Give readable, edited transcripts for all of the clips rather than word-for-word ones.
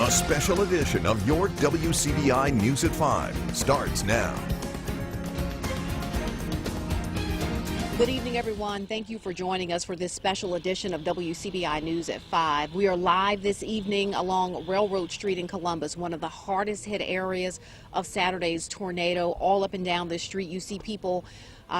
A special edition of your WCBI News at 5 starts now. Good evening, everyone. Thank you for joining us for this special edition of WCBI News at 5. We are live this evening along Railroad Street in Columbus, one of the hardest hit areas of Saturday's tornado. All up and down this street, you see people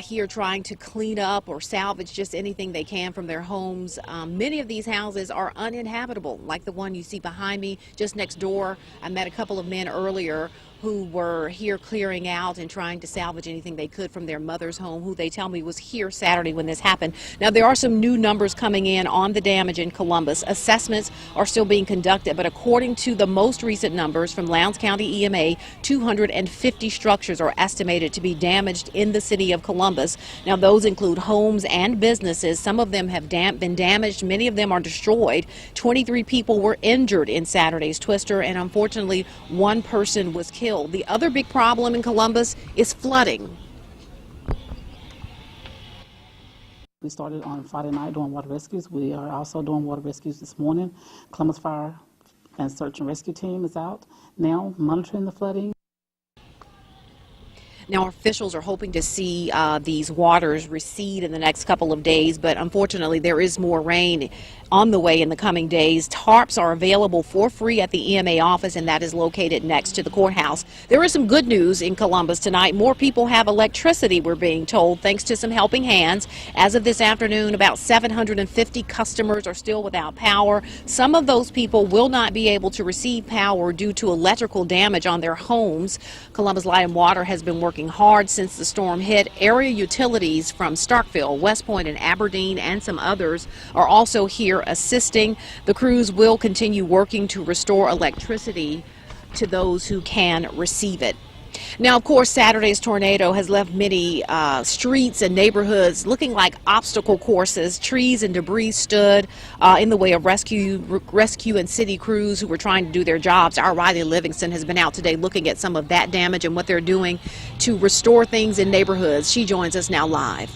here trying to clean up or salvage just anything they can from their homes. Many of these houses are uninhabitable, like the one you see behind me just next door. I met a couple of men earlier who were here clearing out and trying to salvage anything they could from their mother's home, who they tell me was here Saturday when this happened. Now, there are some new numbers coming in on the damage in Columbus. Assessments are still being conducted, but according to the most recent numbers from Lowndes County EMA, 250 structures are estimated to be damaged in the city of Columbus. Now, those include homes and businesses. Some of them have been damaged. Many of them are destroyed. 23 people were injured in Saturday's twister, and unfortunately, one person was killed. The other big problem in Columbus is flooding. We started on Friday night doing water rescues. We are also doing water rescues this morning. Columbus Fire and Search and Rescue Team is out now monitoring the flooding. Now, officials are hoping to see these waters recede in the next couple of days, but unfortunately there is more rain on the way in the coming days. Tarps are available for free at the EMA office, and that is located next to the courthouse. There is some good news in Columbus tonight. More people have electricity, we're being told, thanks to some helping hands. As of this afternoon, about 750 customers are still without power. Some of those people will not be able to receive power due to electrical damage on their homes. Columbus Light and Water has been working hard since the storm hit. Area utilities from Starkville, West Point, and Aberdeen, and some others are also here assisting. The crews will continue working to restore electricity to those who can receive it. Now, of course, Saturday's tornado has left many streets and neighborhoods looking like obstacle courses. Trees and debris stood in the way of rescue and city crews who were trying to do their jobs. Our Riley Livingston has been out today looking at some of that damage and what they're doing to restore things in neighborhoods. She joins us now live.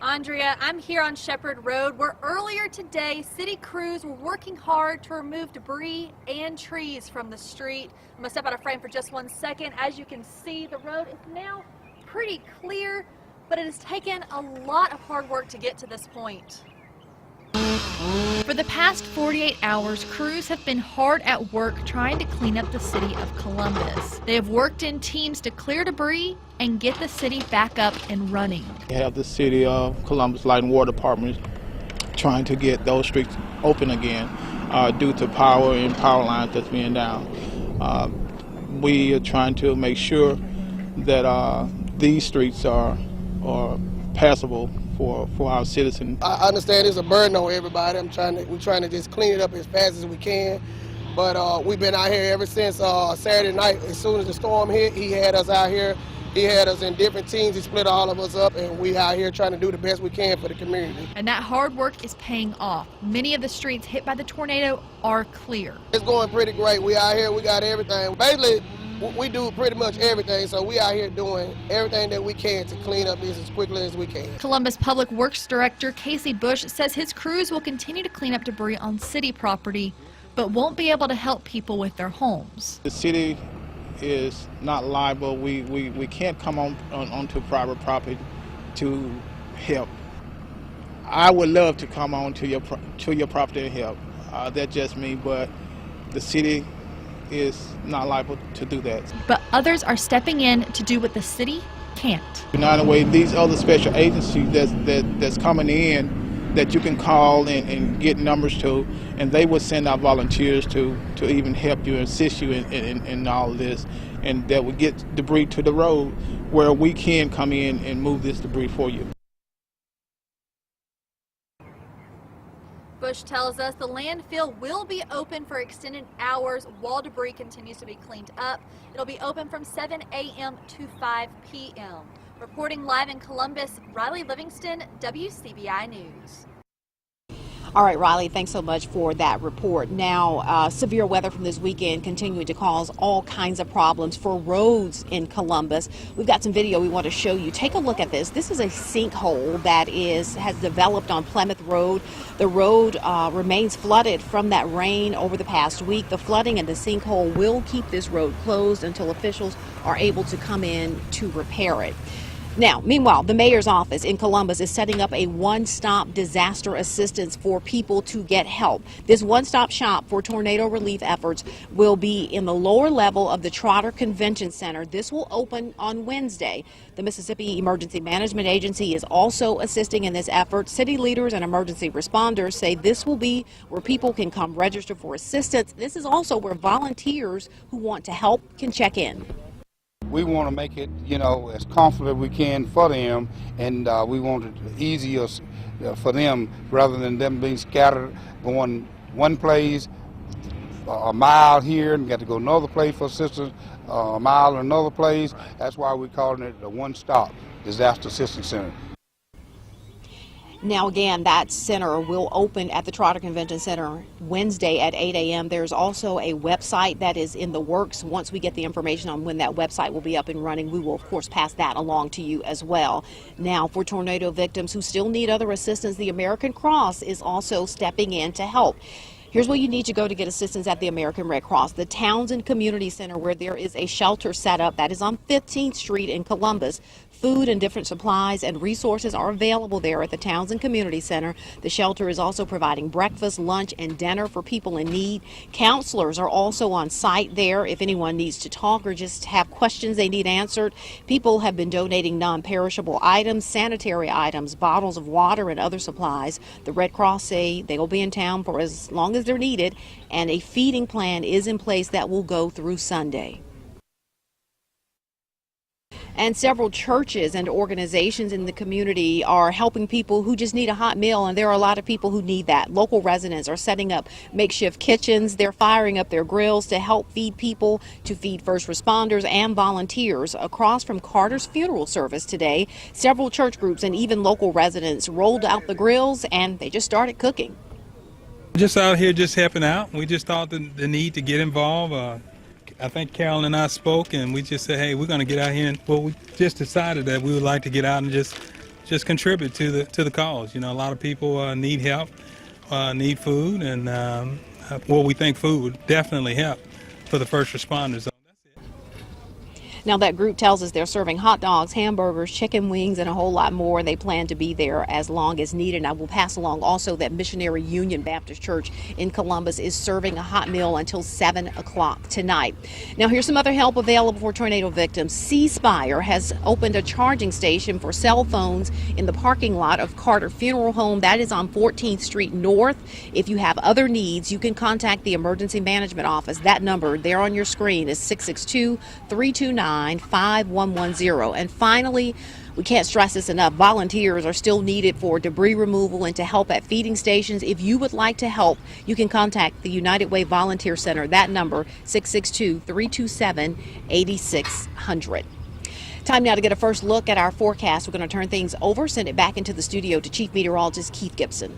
Andrea, I'm here on Shepherd Road, where earlier today city crews were working hard to remove debris and trees from the street. I'm going to step out of frame for just 1 second. As you can see, the road is now pretty clear, but it has taken a lot of hard work to get to this point. For the past 48 hours, crews have been hard at work trying to clean up the city of Columbus. They have worked in teams to clear debris and get the city back up and running. We have the city of Columbus Light and Water Department trying to get those streets open again due to power and power lines that's being down. We are trying to make sure that these streets are passable for our citizens. I understand it's a burden on everybody. We're trying to just clean it up as fast as we can. But we've been out here ever since Saturday night. As soon as the storm hit, he had us out here. He had us in different teams. He split all of us up, and we out here trying to do the best we can for the community. And that hard work is paying off. Many of the streets hit by the tornado are clear. It's going pretty great. We out here, we got everything. Basically, we do pretty much everything, so we out here doing everything that we can to clean up this as quickly as we can. Columbus Public Works Director Casey Bush says his crews will continue to clean up debris on city property, but won't be able to help people with their homes. The city is not liable. We can't come onto private property to help. I would love to come on to your property and help. That's just me, but the city is not liable to do that. But others are stepping in to do what the city can't. Not in a way, these other special agencies that's coming in that you can call and get numbers to, and they will send out volunteers to even help you and assist you in all of this, and that will get debris to the road where we can come in and move this debris for you. Bush tells us the landfill will be open for extended hours while debris continues to be cleaned up. It'll be open from 7 a.m. to 5 p.m. Reporting live in Columbus, Riley Livingston, WCBI News. All right, Riley, thanks so much for that report. Now, severe weather from this weekend continuing to cause all kinds of problems for roads in Columbus. We've got some video we want to show you. Take a look at this. This is a sinkhole that has developed on Plymouth Road. The road remains flooded from that rain over the past week. The flooding and the sinkhole will keep this road closed until officials are able to come in to repair it. Now, meanwhile, the mayor's office in Columbus is setting up a one-stop disaster assistance for people to get help. This one-stop shop for tornado relief efforts will be in the lower level of the Trotter Convention Center. This will open on Wednesday. The Mississippi Emergency Management Agency is also assisting in this effort. City leaders and emergency responders say this will be where people can come register for assistance. This is also where volunteers who want to help can check in. We want to make it, as comfortable as we can for them, and we want it easier for them rather than them being scattered, going one place, a mile here, and got to go another place for assistance, a mile another place. That's why we're calling it the one-stop disaster assistance center. Now, again, that center will open at the Trotter Convention Center Wednesday at 8 a.m. There's also a website that is in the works. Once we get the information on when that website will be up and running, we will, of course, pass that along to you as well. Now, for tornado victims who still need other assistance, the American Cross is also stepping in to help. Here's where you need to go to get assistance at the American Red Cross. The Townsend Community Center, where there is a shelter set up that is on 15th Street in Columbus. Food and different supplies and resources are available there at the Townsend Community Center. The shelter is also providing breakfast, lunch, and dinner for people in need. Counselors are also on site there if anyone needs to talk or just have questions they need answered. People have been donating non-perishable items, sanitary items, bottles of water, and other supplies. The Red Cross say they will be in town for as long as they're needed, and a feeding plan is in place that will go through Sunday. And several churches and organizations in the community are helping people who just need a hot meal, and there are a lot of people who need that. Local residents are setting up makeshift kitchens. They're firing up their grills to help feed people, to feed first responders and volunteers. Across from Carter's funeral service today, several church groups and even local residents rolled out the grills and they just started cooking. Just out here just helping out. We just thought the need to get involved. I think Carol and I spoke, and we just said, hey, we're going to get out here, and we just decided that we would like to get out and just contribute to the cause. A lot of people need help, need food, and we think food would definitely help for the first responders. Now, that group tells us they're serving hot dogs, hamburgers, chicken wings, and a whole lot more. They plan to be there as long as needed. And I will pass along also that Missionary Union Baptist Church in Columbus is serving a hot meal until 7 o'clock tonight. Now, here's some other help available for tornado victims. C Spire has opened a charging station for cell phones in the parking lot of Carter Funeral Home. That is on 14th Street North. If you have other needs, you can contact the Emergency Management Office. That number there on your screen is 662-329-5110. And finally, we can't stress this enough, volunteers are still needed for debris removal and to help at feeding stations. If you would like to help, you can contact the United Way Volunteer Center. That number, 662-327-8600. Time now to get a first look at our forecast. We're going to turn things over, send it back into the studio to Chief Meteorologist Keith Gibson.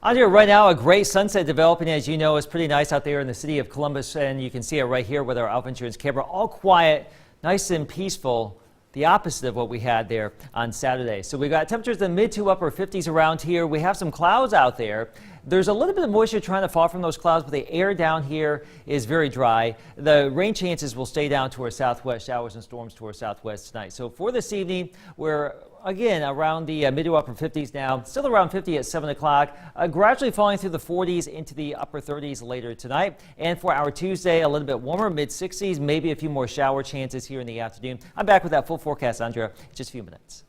Andrea, right now a great sunset developing. As you know, it's pretty nice out there in the city of Columbus, and you can see it right here with our Alpha Insurance camera. All quiet, nice and peaceful. The opposite of what we had there on Saturday. So we got temperatures in the mid to upper 50s around here. We have some clouds out there. There's a little bit of moisture trying to fall from those clouds, but the air down here is very dry. The rain chances will stay down to our southwest, showers and storms to our southwest tonight. So for this evening, we're again around the mid to upper 50s now, still around 50 at 7 o'clock, gradually falling through the 40s into the upper 30s later tonight. And for our Tuesday, a little bit warmer, mid 60s, maybe a few more shower chances here in the afternoon. I'm back with that full forecast, Andrea, in just a few minutes.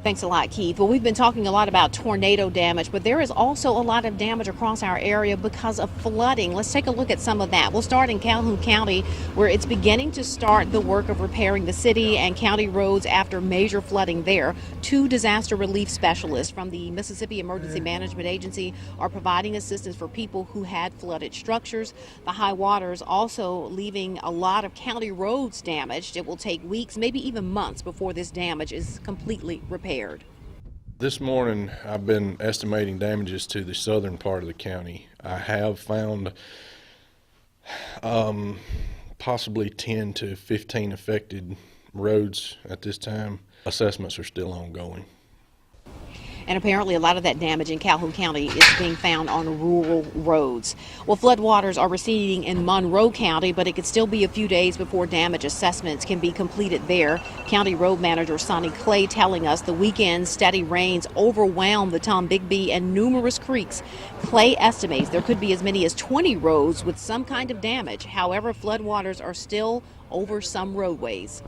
Thanks a lot, Keith. Well, we've been talking a lot about tornado damage, but there is also a lot of damage across our area because of flooding. Let's take a look at some of that. We'll start in Calhoun County, where it's beginning to start the work of repairing the city and county roads after major flooding there. 2 disaster relief specialists from the Mississippi Emergency Management Agency are providing assistance for people who had flooded structures. The high waters also leaving a lot of county roads damaged. It will take weeks, maybe even months, before this damage is completely repaired. This morning, I've been estimating damages to the southern part of the county. I have found possibly 10 to 15 affected roads at this time. Assessments are still ongoing. And apparently a lot of that damage in Calhoun County is being found on rural roads. Well, floodwaters are receding in Monroe County, but it could still be a few days before damage assessments can be completed there. County Road Manager Sonny Clay telling us the weekend's steady rains overwhelmed the Tombigbee and numerous creeks. Clay estimates there could be as many as 20 roads with some kind of damage. However, floodwaters are still over some roadways.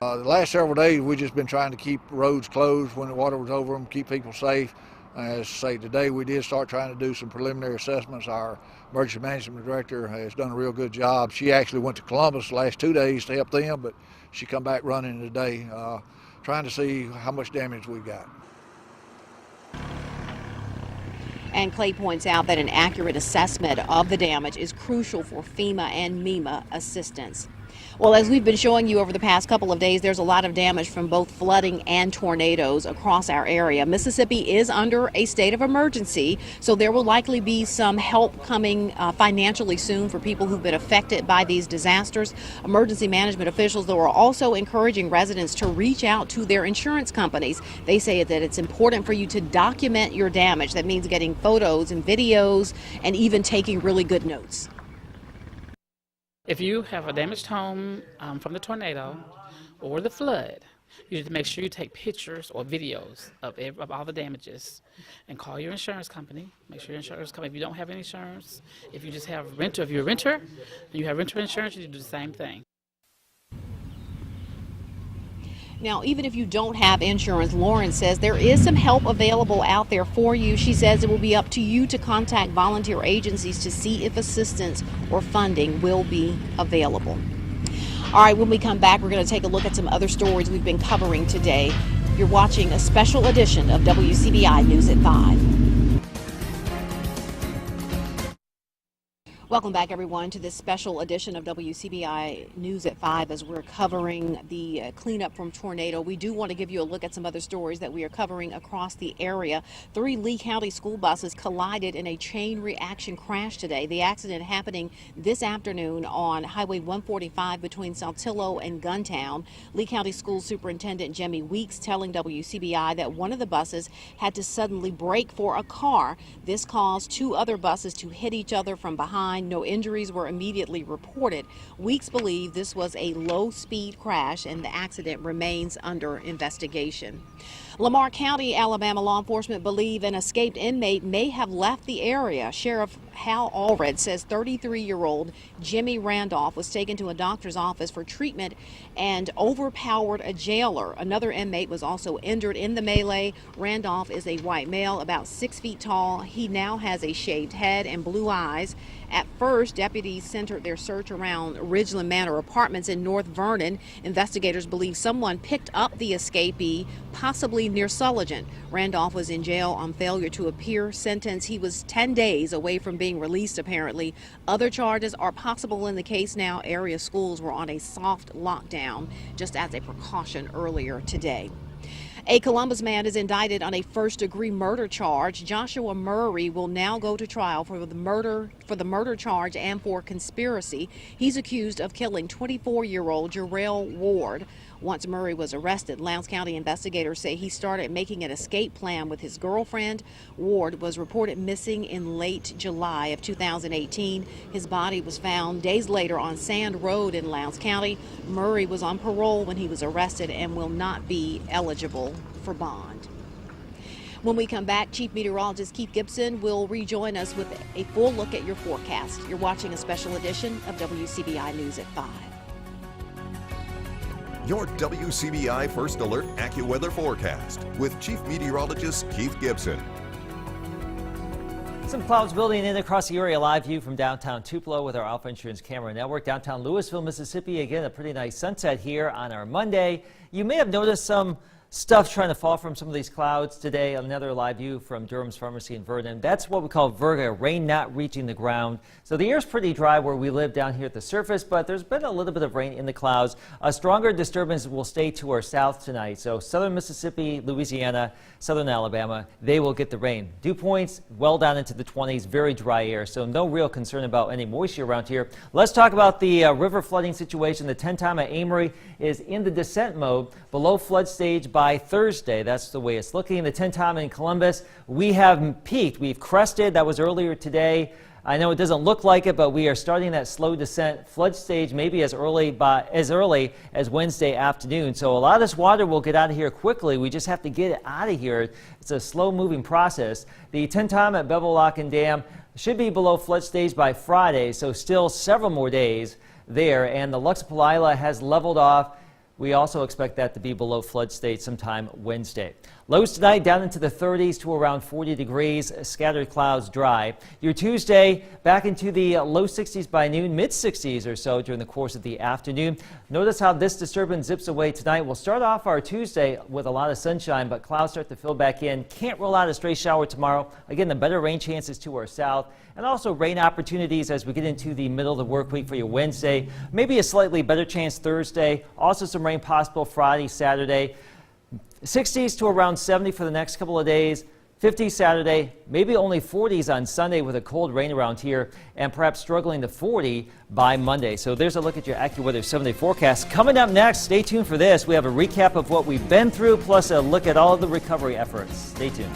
The last several days, we've just been trying to keep roads closed when the water was over them, keep people safe. As I say, today we did start trying to do some preliminary assessments. Our emergency management director has done a real good job. She actually went to Columbus the last 2 days to help them, but she come back running today, trying to see how much damage we got. And Clay points out that an accurate assessment of the damage is crucial for FEMA and MEMA assistance. Well, as we've been showing you over the past couple of days, there's a lot of damage from both flooding and tornadoes across our area. Mississippi is under a state of emergency, so there will likely be some help coming financially soon for people who've been affected by these disasters. Emergency management officials, though, are also encouraging residents to reach out to their insurance companies. They say that it's important for you to document your damage. That means getting photos and videos and even taking really good notes. If you have a damaged home from the tornado or the flood, you need to make sure you take pictures or videos of all the damages and call your insurance company. Make sure your insurance company, if you don't have any insurance, if you just have renter, if you're a renter and you have renter insurance, you do the same thing. Now, even if you don't have insurance, Lauren says there is some help available out there for you. She says it will be up to you to contact volunteer agencies to see if assistance or funding will be available. All right, when we come back, we're going to take a look at some other stories we've been covering today. You're watching a special edition of WCBI News at 5. Welcome back, everyone, to this special edition of WCBI News at 5 as we're covering the cleanup from tornado. We do want to give you a look at some other stories that we are covering across the area. 3 Lee County school buses collided in a chain reaction crash today. The accident happening this afternoon on Highway 145 between Saltillo and Guntown. Lee County School Superintendent Jimmy Weeks telling WCBI that one of the buses had to suddenly brake for a car. This caused 2 other buses to hit each other from behind. No injuries were immediately reported. Weeks believe this was a low-speed crash and the accident remains under investigation. Lamar County, Alabama law enforcement believe an escaped inmate may have left the area. Sheriff Hal Allred says 33-year-old Jimmy Randolph was taken to a doctor's office for treatment and overpowered a jailer. Another inmate was also injured in the melee. Randolph is a white male, about 6 feet tall. He now has a shaved head and blue eyes. At first, deputies centered their search around Ridgeland Manor Apartments in North Vernon. Investigators believe someone picked up the escapee, possibly near Sullivan. Randolph was in jail on failure to appear sentence. He was 10 days away from being released, apparently. Other charges are possible in the case now. Area schools were on a soft lockdown just as a precaution earlier today. A Columbus man is indicted on a first-degree murder charge. Joshua Murray will now go to trial for the murder charge and for conspiracy. He's accused of killing 24-year-old Jarrell Ward. Once Murray was arrested, Lowndes County investigators say he started making an escape plan with his girlfriend. Ward was reported missing in late July of 2018. His body was found days later on Sand Road in Lowndes County. Murray was on parole when he was arrested and will not be eligible for bond. When we come back, Chief Meteorologist Keith Gibson will rejoin us with a full look at your forecast. You're watching a special edition of WCBI News at 5. Your WCBI First Alert AccuWeather forecast with Chief Meteorologist Keith Gibson. Some clouds building in across the area. Live view from downtown Tupelo with our Alpha Insurance Camera Network. Downtown Louisville, Mississippi. Again, a pretty nice sunset here on our Monday. You may have noticed some stuff trying to fall from some of these clouds today. Another live view from Durham's Pharmacy in Vernon. That's what we call virga, rain not reaching the ground. So the air's pretty dry where we live down here at the surface, but there's been a little bit of rain in the clouds. A stronger disturbance will stay to our south tonight. So southern Mississippi, Louisiana, southern Alabama, they will get the rain. Dew points well down into the 20s, very dry air, so no real concern about any moisture around here. Let's talk about the river flooding situation. The Tenn-Tom at Amory is in the descent mode, below flood stage by Thursday. That's the way it's looking. The Tenn-Tom in Columbus, we have peaked. We've crested. That was earlier today. I know it doesn't look like it, but we are starting that slow descent. Flood stage maybe as early as Wednesday afternoon. So a lot of this water will get out of here quickly. We just have to get it out of here. It's a slow-moving process. The Tenn-Tom at Bevel Lock and Dam should be below flood stage by Friday, so still several more days there. And the Luxapalila has leveled off. We also expect that to be below flood stage sometime Wednesday. Lows tonight down into the 30s to around 40 degrees, scattered clouds dry. Your Tuesday back into the low 60s by noon, mid 60s or so during the course of the afternoon. Notice how this disturbance zips away tonight. We'll start off our Tuesday with a lot of sunshine, but clouds start to fill back in. Can't rule out a stray shower tomorrow. Again, the better rain chances to our south, and also rain opportunities as we get into the middle of the work week for your Wednesday. Maybe a slightly better chance Thursday. Also some rain possible Friday, Saturday. 60s to around 70 for the next couple of days. 50s Saturday, maybe only 40s on Sunday with a cold rain around here, and perhaps struggling to 40 by Monday. So there's a look at your AccuWeather 7-day forecast. Coming up next, stay tuned for this. We have a recap of what we've been through, plus a look at all of the recovery efforts. Stay tuned.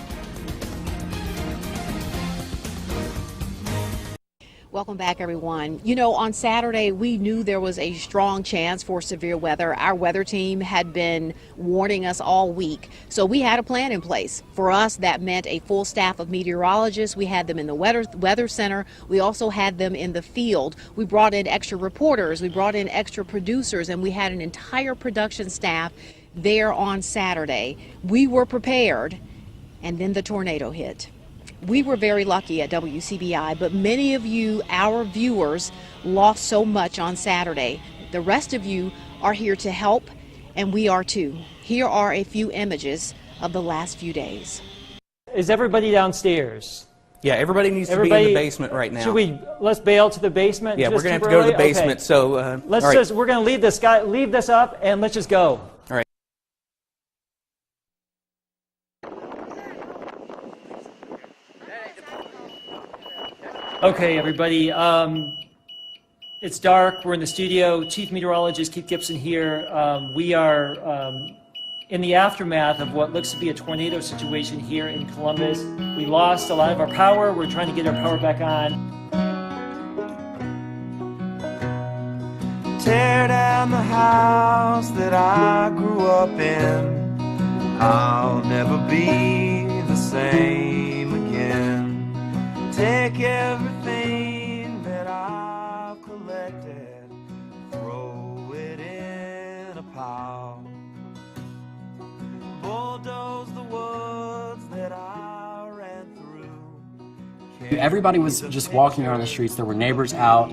Welcome back, everyone. You know, on Saturday, we knew there was a strong chance for severe weather. Our weather team had been warning us all week, so we had a plan in place. For us, that meant a full staff of meteorologists. We had them in the weather center. We also had them in the field. We brought in extra reporters. We brought in extra producers, and we had an entire production staff there on Saturday. We were prepared, and then the tornado hit. We were very lucky at WCBI, but many of you, our viewers, lost so much on Saturday. The rest of you are here to help, and we are too. Here are a few images of the last few days. Is everybody downstairs? Yeah, everybody needs to be in the basement right now. Let's bail to the basement? Yeah, we're going to have to go to the basement. Okay. So we're going to leave this up, and let's just go. All right. Okay, everybody, it's dark. We're in the studio. Chief Meteorologist Keith Gibson here. We are in the aftermath of what looks to be a tornado situation here in Columbus. We lost a lot of our power. We're trying to get our power back on. Tear down the house that I grew up in. I'll never be the same again. Take everything that I've collected, throw it in a pile. Bulldoze the woods that I ran through. Everybody was just walking around the streets. There were neighbors out,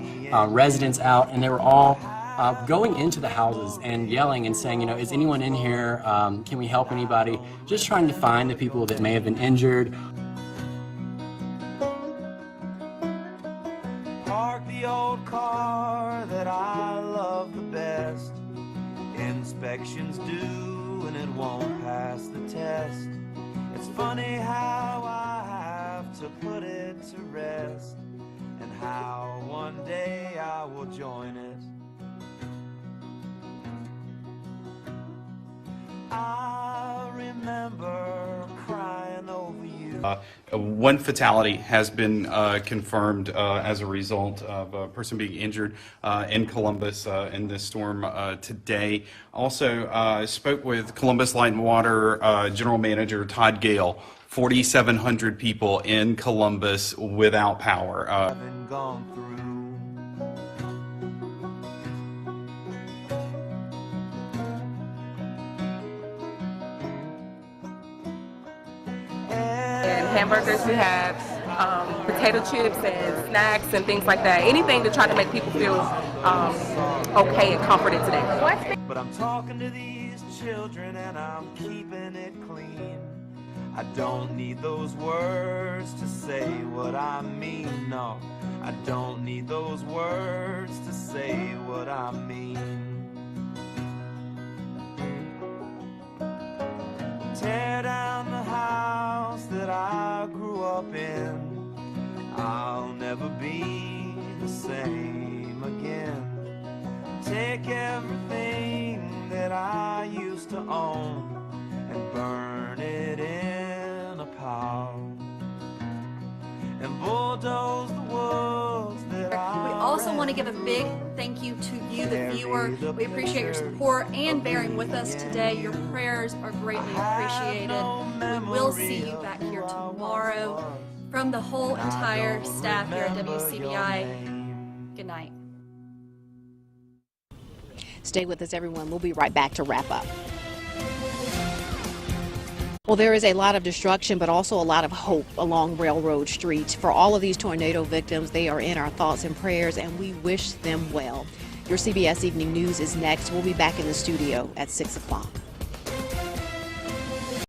residents out, and they were all going into the houses and yelling and saying, you know, is anyone in here? Can we help anybody? Just trying to find the people that may have been injured. The old car that I love the best. Inspections due and it won't pass the test. It's funny how I have to put it to rest, and how one day I will join it. I remember crying over you. One fatality has been confirmed as a result of a person being injured in Columbus in this storm today. Also spoke with Columbus Light and Water General Manager Todd Gale. 4,700 people in Columbus without power. Hamburgers, we have potato chips and snacks and things like that. Anything to try to make people feel okay and comforted today. But I'm talking to these children and I'm keeping it clean. I don't need those words to say what I mean, no. I don't need those words to say what I mean. Tear down the house that I grew up in. I'll never be the same again. Take everything that I used to own and burn it in a pile. And bulldoze the woods that I We also want to give a big thank you to you, the viewer. We appreciate your support and bearing with us today. Your prayers are greatly appreciated. We will see you back here tomorrow. From the whole entire staff here at WCBI, good night. Stay with us, everyone. We'll be right back to wrap up. Well, there is a lot of destruction, but also a lot of hope along railroad streets. For all of these tornado victims, they are in our thoughts and prayers, and we wish them well. Your CBS Evening News is next. We'll be back in the studio at 6 o'clock.